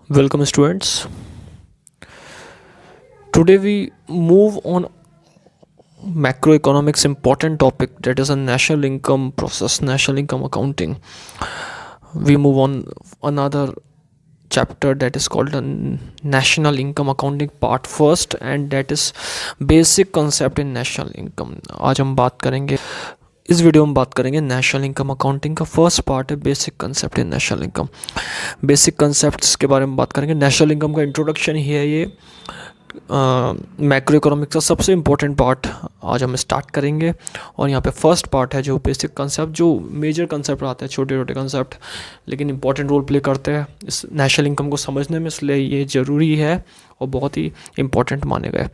Welcome, students. Today we move on macroeconomics important topic, that is a national income process, national income accounting. We move on another chapter that is called the national income accounting part first, and that is basic concept in national income. आज हम बात करेंगे, इस video में बात करेंगे national income accounting का first part है basic concept in national income. Basic concepts के बारे में बात करेंगे। नेशनल इनकम का इंट्रोडक्शन ही है ये। मैक्रो इकोनॉमिक्स का सबसे इम्पोर्टेंट पार्ट आज हम स्टार्ट करेंगे, और यहाँ पे फर्स्ट पार्ट है जो बेसिक कंसेप्ट, जो मेजर कंसेप्ट आते हैं, छोटे छोटे कंसेप्ट लेकिन इंपॉर्टेंट रोल प्ले करते हैं इस नेशनल इनकम को समझने में, इसलिए ये ज़रूरी है और बहुत ही इंपॉर्टेंट माने गए।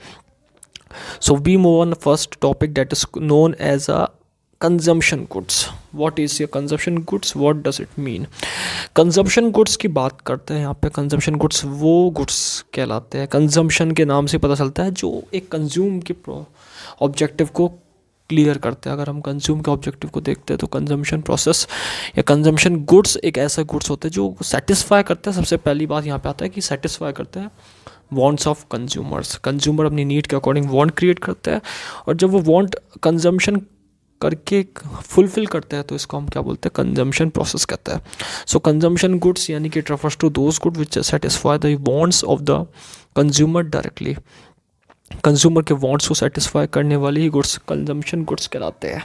So we move on first topic that is known as a consumption goods. What is ये consumption goods, what does it mean? Consumption goods की बात करते हैं यहाँ पे। कंजम्पशन गुड्स वो गुड्स कहलाते हैं, कंजम्पशन के नाम से पता चलता है, जो एक कंज्यूम के ऑब्जेक्टिव को क्लियर करते हैं। अगर हम कंज्यूम के ऑब्जेक्टिव को देखते हैं तो कंजम्पशन प्रोसेस या कंजम्पशन गुड्स एक ऐसा गुड्स होते हैं जो सेटिस्फाई करते हैं। सबसे पहली बात यहाँ पे आता है कि सेटिस्फाई करते हैं वांट्स ऑफ कंज्यूमर्स। कंज्यूमर अपनी नीड के अकॉर्डिंग वांट क्रिएट करते हैं, और जब वो वांट कंजम्पशन करके फुलफिल करते हैं तो इसको हम क्या बोलते हैं? कंजम्पशन प्रोसेस कहते हैं। सो कंजम्पशन गुड्स यानी कि it refers to those good which satisfy the wants of the consumer directly. Consumer के वांट्स को सेटिस्फाई करने वाली ही गुड्स कंजम्पशन गुड्स कहलाते हैं।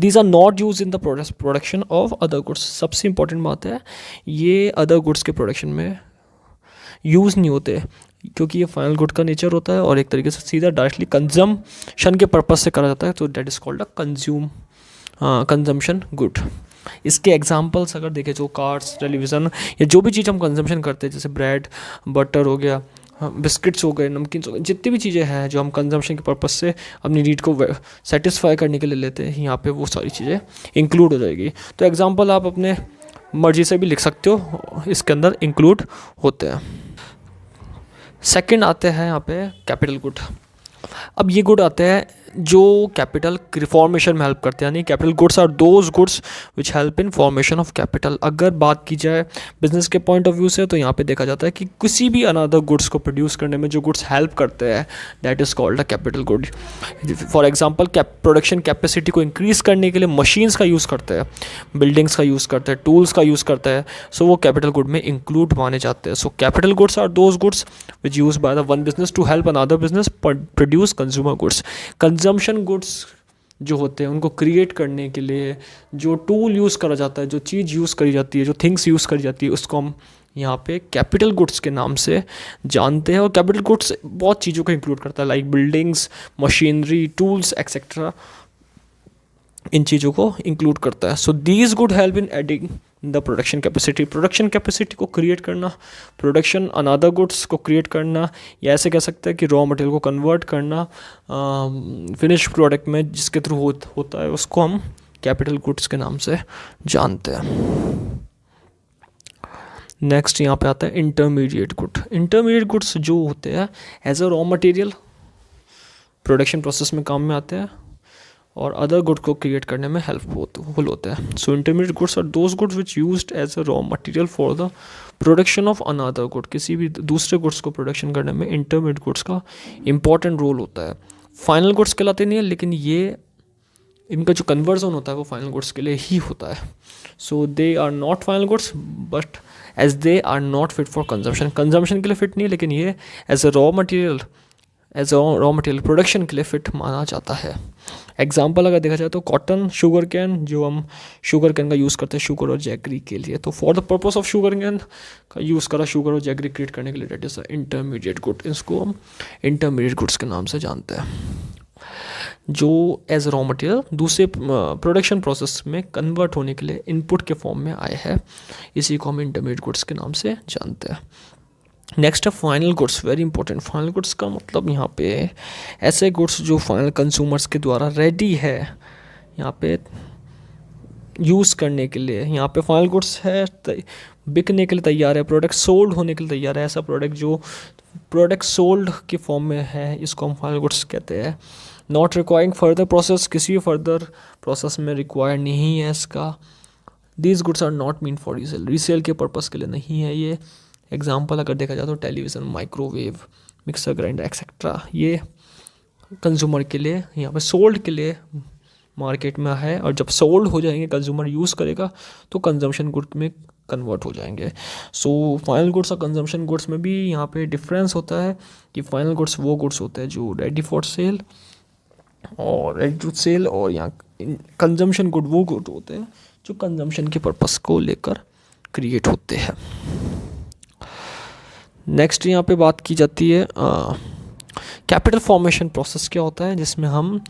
These are not use in the production of other goods. सबसे इंपॉर्टेंट बात है, ये अदर गुड्स के प्रोडक्शन में यूज़ नहीं होते, क्योंकि ये फाइनल गुड का नेचर होता है और एक तरीके से सीधा डायरेक्टली कंजम्पशन के पर्पस से करा जाता है, तो that is called a consumption good. इसके एग्जांपल्स अगर देखें, जो कार्स, टेलीविज़न या जो भी चीज़ हम कंजम्पशन करते हैं, जैसे ब्रेड, बटर हो गया, बिस्किट्स हो गए, नमकीन हो गए, जितनी भी चीज़ें हैं जो हम कंजम्पशन के पर्पस से अपनी नीड को सेटिस्फाई करने के लिए लेते हैं, यहाँ पे वो सारी चीज़ें इंक्लूड हो जाएगी। तो एग्जांपल आप अपने मर्जी से भी लिख सकते हो, इसके अंदर इंक्लूड होते हैं। सेकंड आते हैं यहाँ पे कैपिटल गुड। अब ये गुड आते हैं जो कैपिटल की फॉर्मेशन में हेल्प करते हैं, यानी capital goods are those goods which help in formation of capital. अगर बात की जाए बिजनेस के पॉइंट ऑफ व्यू से, तो यहाँ पे देखा जाता है कि किसी भी अनदर गुड्स को प्रोड्यूस करने में जो गुड्स हेल्प करते हैं, that is called a capital good. For example, production capacity को इंक्रीज़ करने के लिए मशीन्स का यूज़ करते हैं, बिल्डिंग्स का यूज़ करते हैं, टूल्स का यूज़ करते हैं, सो वो कैपिटल गुड में इंक्लूड माने जाते हैं। So capital goods are those goods which use by the one business to help another business produce consumer goods. Consumption goods जो होते हैं उनको क्रिएट करने के लिए जो टूल यूज़ करा जाता है, जो चीज़ यूज़ करी जाती है, जो थिंग्स यूज़ करी जाती है, उसको हम यहाँ पे कैपिटल गुड्स के नाम से जानते हैं। और कैपिटल गुड्स बहुत चीज़ों को इंक्लूड करता है, like buildings, machinery, tools etcetera, इन चीज़ों को इंक्लूड करता है। So these good help in adding the production capacity. Production capacity को क्रिएट करना, प्रोडक्शन अनदर गुड्स को क्रिएट करना, या ऐसे कह सकते हैं कि रॉ मटेरियल को कन्वर्ट करना फिनिश प्रोडक्ट में, जिसके थ्रू होता है, उसको हम कैपिटल गुड्स के नाम से जानते हैं। नेक्स्ट यहाँ पे आता है इंटरमीडिएट गुड। इंटरमीडिएट गुड्स जो होते हैं as a raw material production process में काम में आते हैं और अदर गुड को क्रिएट करने में हेल्पफुल होते हैं। So intermediate goods are those goods which used as a raw material for the production of another good. किसी भी दूसरे गुड्स को प्रोडक्शन करने में इंटरमीडिएट गुड्स का इंपॉर्टेंट रोल होता है। फाइनल गुड्स कहलाते नहीं है, लेकिन ये इनका जो कन्वर्जन होता है वो फाइनल गुड्स के लिए ही होता है। So they are not final goods but as they are not fit for consumption. Consumption के लिए फिट नहीं है, लेकिन ये as a raw material production के लिए फिट माना जाता है। एग्जाम्पल अगर देखा जाए तो कॉटन, शुगर कैन, जो हम शुगर कैन का यूज़ करते हैं शुगर और जैगरी के लिए, तो for the purpose of sugar cane का यूज़ करा शुगर और जैगरी क्रिएट करने के लिए, डेट इज़ इंटरमीडिएट गुड। इसको हम इंटरमीडिएट गुड्स के नाम से जानते हैं, जो एज रॉ मटेरियल दूसरे प्रोडक्शन प्रोसेस में कन्वर्ट होने के लिए इनपुट के फॉर्म में आए हैं। इसी को हम इंटरमीडिएट गुड्स के नाम से जानते हैं। नेक्स्ट है final goods, very important. Final goods का मतलब यहाँ पे ऐसे गुड्स जो फाइनल कंज्यूमर्स के द्वारा रेडी है यहाँ पे यूज़ करने के लिए। यहाँ पे फाइनल गुड्स है, बिकने के लिए तैयार है, प्रोडक्ट सोल्ड होने के लिए तैयार है। ऐसा प्रोडक्ट जो प्रोडक्ट सोल्ड के फॉर्म में है, इसको हम फाइनल गुड्स कहते हैं। नॉट रिक्वायरिंग फर्दर प्रोसेस, किसी भी फर्दर प्रोसेस में रिक्वायर नहीं है इसका। These goods are not mean for resale, resale के पर्पज़ के लिए नहीं है ये। एग्जाम्पल अगर देखा जाए तो television, microwave, mixer grinder etcetera, ये कंज्यूमर के लिए, यहाँ पे सोल्ड के लिए मार्केट में है, और जब सोल्ड हो जाएंगे, कंज्यूमर यूज़ करेगा, तो कंजम्पशन गुड में कन्वर्ट हो जाएंगे। सो फाइनल गुड्स और कंजम्पशन गुड्स में भी यहाँ पे डिफरेंस होता है कि फाइनल गुड्स वो गुड्स होते हैं जो रेडी फॉर सेल और रेडी टू सेल, और यहाँ कंजम्पशन गुड वो गुड होते हैं जो कंजम्पशन के पर्पस को लेकर क्रिएट होते हैं। नेक्स्ट यहाँ पे बात की जाती है कैपिटल फॉर्मेशन प्रोसेस। क्या होता है, जिसमें हम,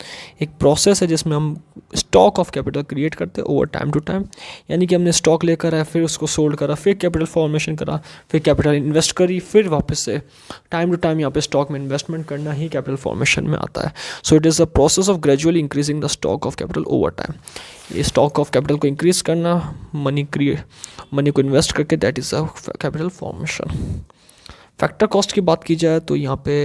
एक प्रोसेस है जिसमें हम स्टॉक ऑफ कैपिटल क्रिएट करते हैं ओवर टाइम टू टाइम, यानी कि हमने स्टॉक लेकर आया, फिर उसको सोल्ड करा, फिर कैपिटल फॉर्मेशन करा, फिर कैपिटल इन्वेस्ट करी, फिर वापस से टाइम टू टाइम यहाँ पे स्टॉक में इन्वेस्टमेंट करना ही कैपिटल फॉर्मेशन में आता है। So it is the process of gradually increasing the stock of capital over time. ये स्टॉक ऑफ कैपिटल को इंक्रीज करना, मनी को इन्वेस्ट करके, that is the capital formation. Factor cost की बात की जाए तो यहाँ पे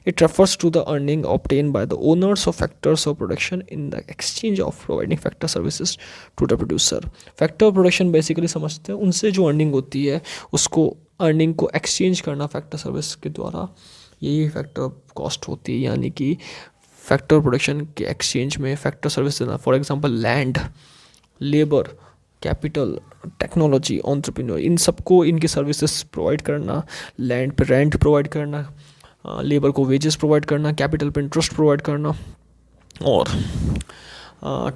it refers to the earning obtain by the owners of factors of production in the exchange of providing factor services to the producer. Factor production basically समझते हैं, उनसे जो अर्निंग होती है उसको, अर्निंग को एक्सचेंज करना फैक्टर सर्विस के द्वारा, यही फैक्टर कॉस्ट होती है। यानी कि फैक्टर प्रोडक्शन के एक्सचेंज में फैक्टर सर्विस देना, for example land, labour, capital, technology, entrepreneur, इन सबको इनकी सर्विसेज प्रोवाइड करना, लैंड पे रेंट प्रोवाइड करना, लेबर को वेजेस प्रोवाइड करना, कैपिटल पे इंटरेस्ट प्रोवाइड करना, और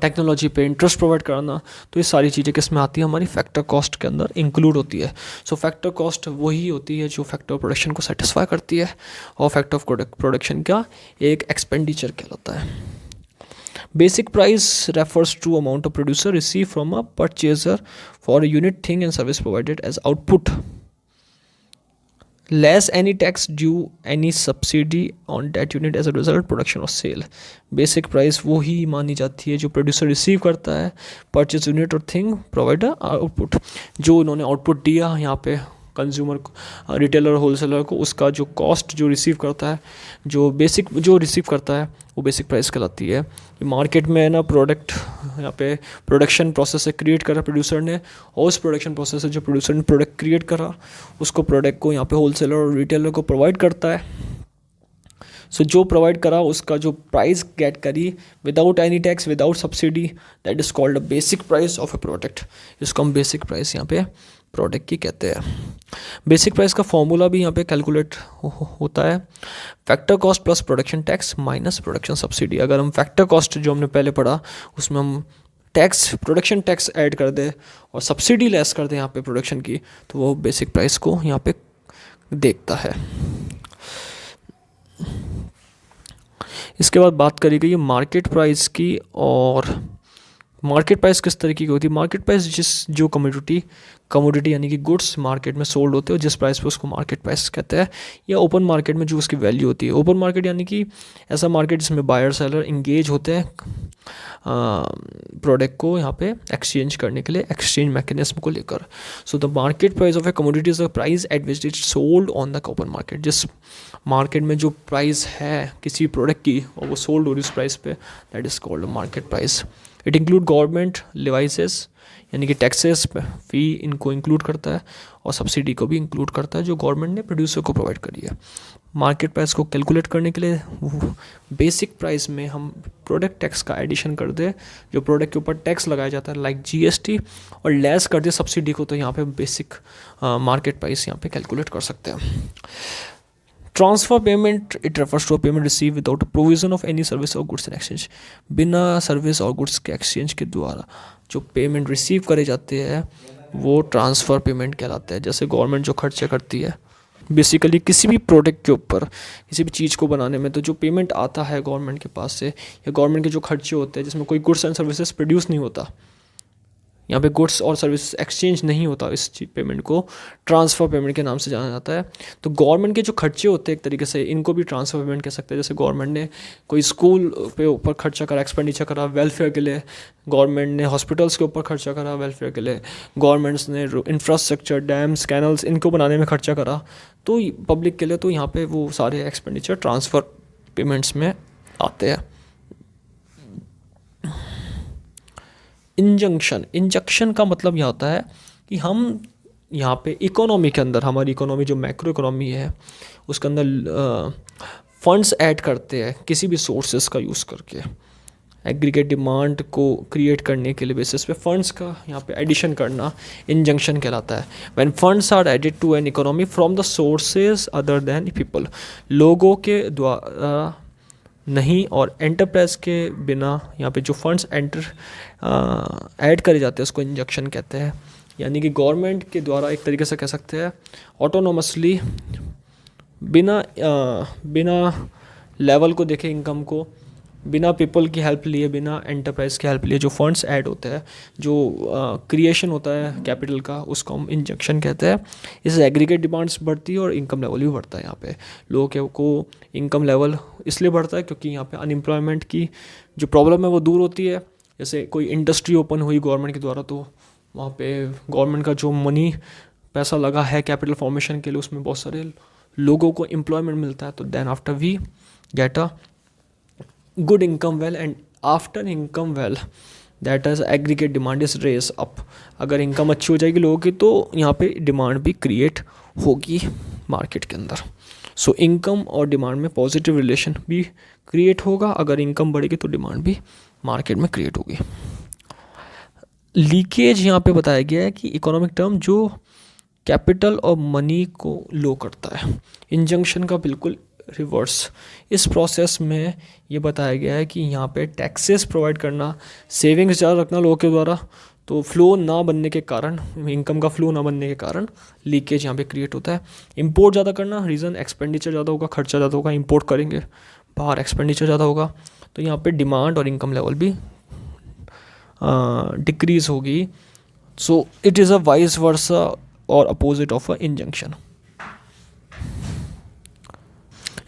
टेक्नोलॉजी पे इंटरेस्ट प्रोवाइड कराना। तो ये सारी चीज़ें किस में आती है, हमारी फैक्टर कॉस्ट के अंदर इंक्लूड होती है। सो फैक्टर कॉस्ट वही होती है जो फैक्टर प्रोडक्शन को सेटिस्फाई करती है, और फैक्टर ऑफ प्रोडक्शन का एक एक्सपेंडिचर कहलाता है। Basic price refers to amount of producer receive from a purchaser for a unit, thing and service provided as output, less any tax due, any subsidy on that unit as a result production or sale। Basic price वो ही मानी जाती है जो producer receive करता है, purchase unit और thing provide output, जो उन्होंने आउटपुट दिया यहाँ पे कंज्यूमर को, रिटेलर होलसेलर को, उसका जो कॉस्ट जो रिसीव करता है, जो बेसिक जो रिसीव करता है, वो बेसिक प्राइस कहलाती है। मार्केट में ना प्रोडक्ट यहाँ पे प्रोडक्शन प्रोसेस से क्रिएट करा प्रोड्यूसर ने, और उस प्रोडक्शन प्रोसेस से जो प्रोड्यूसर ने प्रोडक्ट क्रिएट करा, उसको प्रोडक्ट को यहाँ पे होलसेलर और रिटेलर को प्रोवाइड करता है। सो जो प्रोवाइड करा उसका जो प्राइस गेट करी without any tax, without subsidy, that is called the basic price of A product. इसको हम बेसिक प्राइस यहाँ पे प्रोडक्ट की कहते हैं। बेसिक प्राइस का फॉर्मूला भी यहाँ पे कैलकुलेट होता है, factor cost plus production tax minus production subsidy. अगर हम फैक्टर कॉस्ट जो हमने पहले पढ़ा उसमें हम टैक्स, प्रोडक्शन टैक्स ऐड कर दे और सब्सिडी लेस कर दे यहाँ पे प्रोडक्शन की, तो वो बेसिक प्राइस को यहाँ पे देखता है। इसके बाद बात करी गई है मार्केट प्राइस की, और मार्केट प्राइस किस तरीके की होती है। मार्केट प्राइस जो कमोडिटी यानी कि गुड्स मार्केट में सोल्ड होते हैं, जिस प्राइस पे उसको मार्केट प्राइस कहते हैं, या ओपन मार्केट में जो उसकी वैल्यू होती है। ओपन मार्केट यानी कि ऐसा मार्केट जिसमें बायर सेलर इंगेज होते हैं प्रोडक्ट को यहाँ पे एक्सचेंज करने के लिए, एक्सचेंज मैकेनिज्म को लेकर। So the market price of A commodity is the price at which it sold on the open market. जिस मार्केट में जो प्राइस है किसी प्रोडक्ट की और वो सोल्ड हो रही उस प्राइस पे, that is called market price. It include government levies यानी कि टैक्सेस, फी इनको इंक्लूड करता है, और सब्सिडी को भी इंक्लूड करता है जो गवर्नमेंट ने प्रोड्यूसर को प्रोवाइड करी है। मार्केट प्राइस को कैलकुलेट करने के लिए बेसिक प्राइस में हम प्रोडक्ट टैक्स का एडिशन कर दे, जो प्रोडक्ट के ऊपर टैक्स लगाया जाता है लाइक जीएसटी, और लेस कर दे सब्सिडी को, तो यहाँ पे बेसिक मार्केट प्राइस यहाँ पे कैलकुलेट कर सकते हैं। Transfer payment, it refers to a payment receive without provision of any service और गुड्स इन एक्सचेंज। बिना सर्विस और गुड्स के एक्सचेंज के द्वारा जो पेमेंट रिसीव करे जाते हैं वो ट्रांसफ़र पेमेंट कहलाते हैं। जैसे गवर्नमेंट जो खर्चे करती है बेसिकली किसी भी प्रोडक्ट के ऊपर, किसी भी चीज़ को बनाने में, तो जो पेमेंट आता है गवर्नमेंट के पास से, या गवर्नमेंट के जो खर्चे होते हैं जिसमें कोई गुड्स एंड सर्विसेज प्रोड्यूस नहीं होता, यहाँ पे गुड्स और सर्विस एक्सचेंज नहीं होता, इस पेमेंट को ट्रांसफ़र पेमेंट के नाम से जाना जाता है। तो गवर्नमेंट के जो खर्चे होते हैं एक तरीके से, इनको भी ट्रांसफ़र पेमेंट कह सकते हैं। जैसे गवर्नमेंट ने कोई स्कूल पे ऊपर खर्चा करा, एक्सपेंडिचर करा वेलफेयर के लिए, गवर्नमेंट ने हॉस्पिटल्स के ऊपर खर्चा करा वेलफेयर के लिए, गवर्नमेंट्स ने इंफ्रास्ट्रक्चर, डैम्स, कैनल्स इनको बनाने में खर्चा करा तो पब्लिक के लिए, तो यहाँ पर वो सारे एक्सपेंडिचर ट्रांसफ़र पेमेंट्स में आते हैं। इंजंक्शन का मतलब यह होता है कि हम यहाँ पे इकोनॉमी के अंदर, हमारी इकोनॉमी जो मैक्रो इकोनॉमी है उसके अंदर फंड्स ऐड करते हैं किसी भी सोर्सेस का यूज़ करके। एग्रीगेट डिमांड को क्रिएट करने के लिए बेसिस पे फंड्स का यहाँ पे एडिशन करना इंजंक्शन कहलाता है। When funds are added to an economy from the sources other than people, लोगों के द्वारा नहीं और एंटरप्राइज के बिना यहाँ पे जो फंड्स ऐड करे जाते हैं उसको इंजेक्शन कहते हैं। यानी कि गवर्नमेंट के द्वारा एक तरीके से कह सकते हैं ऑटोनोमसली, बिना लेवल को देखे इनकम को, बिना पीपल की हेल्प लिए, बिना एंटरप्राइज की हेल्प लिए जो फंड्स ऐड होते हैं, जो क्रिएशन होता है कैपिटल का, उसको हम इंजेक्शन कहते हैं। इससे एग्रीगेट डिमांड्स बढ़ती है और इनकम लेवल भी बढ़ता है। यहाँ पे लोगों को इनकम लेवल इसलिए बढ़ता है क्योंकि यहाँ पे अनएम्प्लॉयमेंट की जो प्रॉब्लम है वो दूर होती है। जैसे कोई इंडस्ट्री ओपन हुई गवर्नमेंट के द्वारा तो वहाँ पे गवर्नमेंट का जो मनी पैसा लगा है कैपिटल फॉर्मेशन के लिए, उसमें बहुत सारे लोगों को एम्प्लॉयमेंट मिलता है। तो then after we get a good income well, and after income well that is aggregate demand is raise up। अगर इनकम अच्छी हो जाएगी लोगों की तो यहाँ पे डिमांड भी क्रिएट होगी मार्केट के अंदर। सो इनकम और डिमांड में पॉजिटिव रिलेशन भी क्रिएट होगा। अगर इनकम बढ़ेगी तो डिमांड भी मार्केट में क्रिएट होगी। लीकेज यहाँ पे बताया गया है कि इकोनॉमिक टर्म जो कैपिटल और मनी को लो करता है। इंजंक्शन का बिल्कुल रिवर्स। इस प्रोसेस में ये बताया गया है कि यहाँ पे टैक्सेस प्रोवाइड करना, सेविंग्स ज़्यादा रखना लोगों के द्वारा, तो फ्लो ना बनने के कारण, इनकम का फ्लो ना बनने के कारण लीकेज यहाँ पे क्रिएट होता है। इंपोर्ट ज़्यादा करना, रीज़न एक्सपेंडिचर ज़्यादा होगा, खर्चा ज़्यादा होगा, इंपोर्ट करेंगे बाहर, एक्सपेंडिचर ज़्यादा होगा, तो यहाँ पे डिमांड और इनकम लेवल भी डिक्रीज़ होगी। सो it is a vice versa और अपोजिट ऑफ अ इंजंक्शन।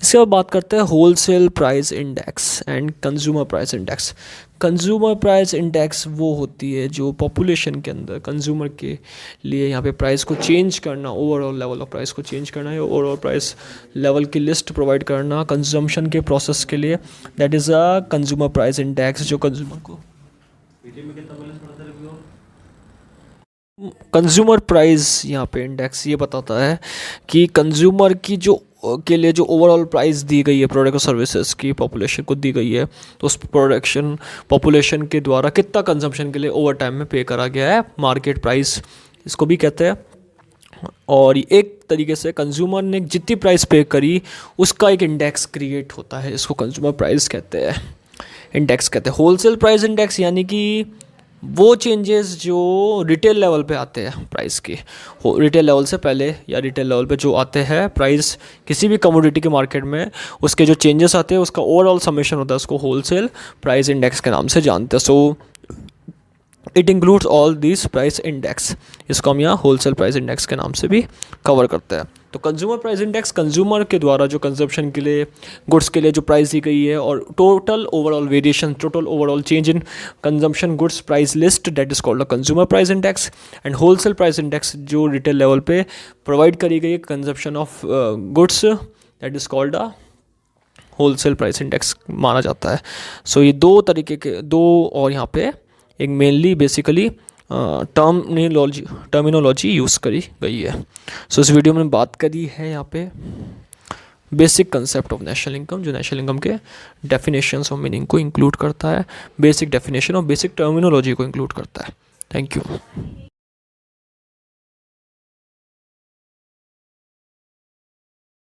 इसके बाद बात करते हैं wholesale price index and consumer price index. Consumer price index वो होती है जो पॉपुलेशन के अंदर कंज्यूमर के लिए यहाँ पे प्राइस को चेंज करना, ओवरऑल लेवल ऑफ प्राइस को चेंज करना है, ओवरऑल प्राइस लेवल की लिस्ट प्रोवाइड करना कंजम्पशन के प्रोसेस के लिए। That is a consumer price index जो कंज्यूमर को कंज्यूमर प्राइस यहाँ पे इंडेक्स ये बताता है कि कंज्यूमर की जो के लिए जो ओवरऑल प्राइस दी गई है प्रोडक्ट और सर्विसेज की पॉपुलेशन को दी गई है, तो उस प्रोडक्शन पॉपुलेशन के द्वारा कितना कंजम्पशन के लिए ओवर टाइम में पे करा गया है, मार्केट प्राइस इसको भी कहते हैं। और एक तरीके से कंज्यूमर ने जितनी प्राइस पे करी उसका एक इंडेक्स क्रिएट होता है, इसको कंज्यूमर प्राइस कहते हैं, इंडेक्स कहते हैं। होलसेल प्राइस इंडेक्स यानी कि वो चेंजेस जो रिटेल लेवल पे आते हैं प्राइस के, रिटेल लेवल से पहले या रिटेल लेवल पे जो आते हैं प्राइस किसी भी कमोडिटी के मार्केट में, उसके जो चेंजेस आते हैं उसका ओवरऑल समेशन होता है, उसको होलसेल प्राइस इंडेक्स के नाम से जानते हैं। So it includes all this price index, इसको हम यहाँ होलसेल प्राइस इंडेक्स के नाम से भी कवर करते हैं। तो कंज्यूमर प्राइस इंडेक्स कंज्यूमर के द्वारा जो कंजप्शन के लिए गुड्स के लिए जो प्राइस दी गई है और total overall variation, total overall change in consumption goods price list, that is called the consumer price index. And wholesale price index जो रिटेल लेवल पे प्रोवाइड करी गई consumption of goods, that is called the wholesale price index माना जाता है। सो ये दो तरीके के और यहाँ पे एक मेनली बेसिकली टर्मिनोलॉजी यूज़ करी गई है। सो इस वीडियो में बात करी है यहाँ पे basic concept of national income, जो नेशनल इनकम के डेफिनेशंस और मीनिंग को इंक्लूड करता है, बेसिक डेफिनेशन और बेसिक टर्मिनोलॉजी को इंक्लूड करता है। Thank you.